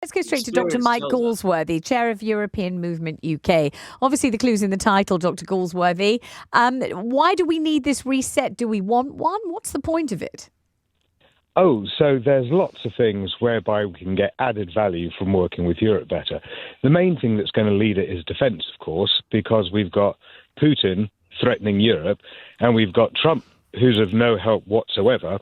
Let's go straight to Dr. Mike Galsworthy, Chair of European Movement UK. Obviously, the clue's in the title, Dr. Galsworthy. Why do we need this reset? Do we want one? What's the point of it? Oh, so there's lots of things whereby we can get added value from working with Europe better. The main thing that's going to lead it is defence, of course, because we've got Putin threatening Europe and we've got Trump, who's of no help whatsoever,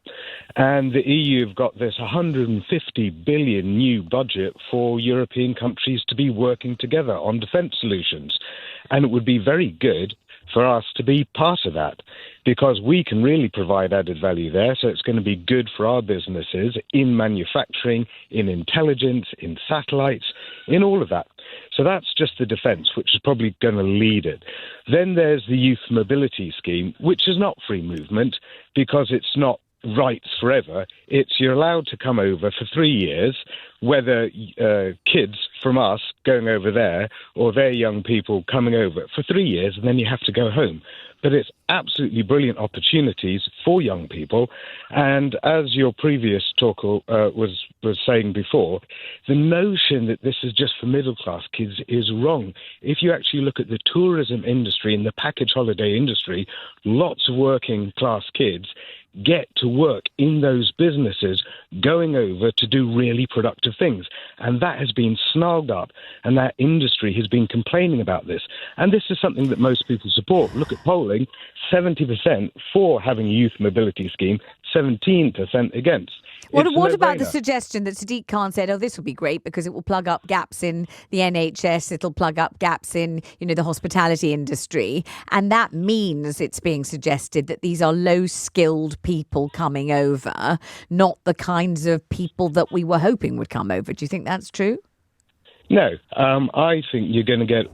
and the EU have got this 150 billion new budget for European countries to be working together on defence solutions. And it would be very good for us to be part of that, because we can really provide added value there. So it's going to be good for our businesses in manufacturing, in intelligence, in satellites, in all of that. So that's just the defence, which is probably going to lead it. Then there's the youth mobility scheme, which is not free movement because it's not rights forever. It's you're allowed to come over for 3 years, whether kids from us going over there or their young people coming over for 3 years, and then you have to go home. But it's absolutely brilliant opportunities for young people. And as your previous talker was saying before, the notion that this is just for middle-class kids is wrong. If you actually look at the tourism industry and the package holiday industry, lots of working-class kids get to work in those businesses going over to do really productive things. And that has been snarled up, and that industry has been complaining about this. And this is something that most people support. Look at polling, 70% for having a youth mobility scheme, 17% against. What about the suggestion that Sadiq Khan said, this would be great because it will plug up gaps in the NHS, it'll plug up gaps in, the hospitality industry. And that means it's being suggested that these are low-skilled people coming over, not the kinds of people that we were hoping would come over. Do you think that's true? No, I think you're going to get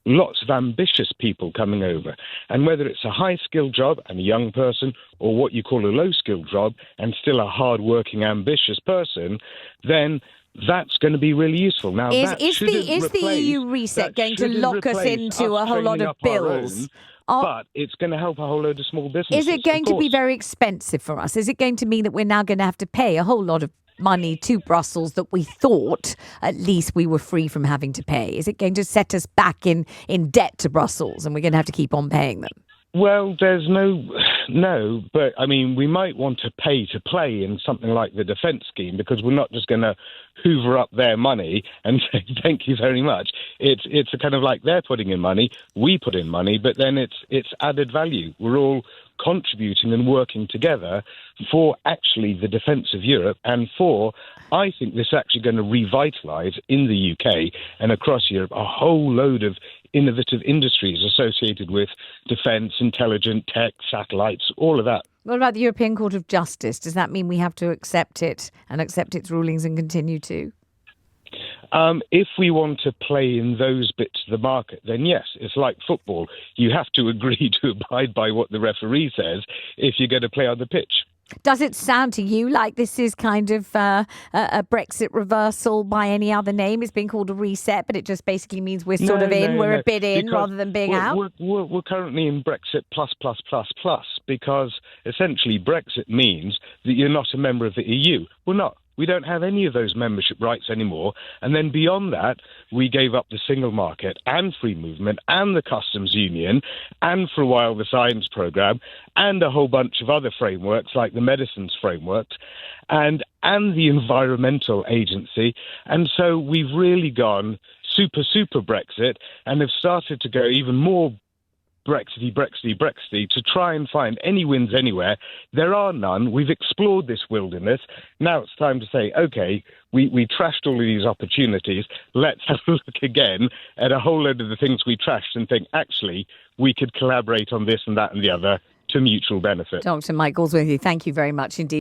lots of ambitious people coming over. And whether it's a high-skilled job and a young person or what you call a low-skilled job and still a hard-working, ambitious person, then that's going to be really useful. Now, is the EU reset going to lock us into a whole lot of bills? But it's going to help a whole load of small businesses. Is it going to be very expensive for us? Is it going to mean that we're now going to have to pay a whole lot of money to Brussels that we thought at least we were free from having to pay? Is it going to set us back in debt to Brussels and we're going to have to keep on paying them? Well, there's no, but I mean, we might want to pay to play in something like the defence scheme, because we're not just going to hoover up their money and say thank you very much. It's a kind of like they're putting in money, we put in money, but then it's added value. We're all contributing and working together for actually the defence of Europe, and I think this is actually going to revitalise in the UK and across Europe a whole load of innovative industries associated with defence, intelligent tech, satellites, all of that. What about the European Court of Justice? Does that mean we have to accept it and accept its rulings and continue to? If we want to play in those bits of the market, then yes, it's like football. You have to agree to abide by what the referee says if you're going to play on the pitch. Does it sound to you like this is kind of a Brexit reversal by any other name? It's being called a reset, but it just basically means we're sort of in, we're a bit in rather than being out? We're currently in Brexit plus, because essentially Brexit means that you're not a member of the EU. We're not. We don't have any of those membership rights anymore. And then beyond that, we gave up the single market and free movement and the customs union and for a while the science programme and a whole bunch of other frameworks like the medicines framework and the environmental agency. And so we've really gone super Brexit and have started to go even more Brexity to try and find any wins anywhere. There are none. We've explored this wilderness. Now it's time to say, okay, we trashed all of these opportunities. Let's have a look again at a whole load of the things we trashed and think, actually, we could collaborate on this and that and the other to mutual benefit. Dr. Mike Galsworthy, thank you very much indeed.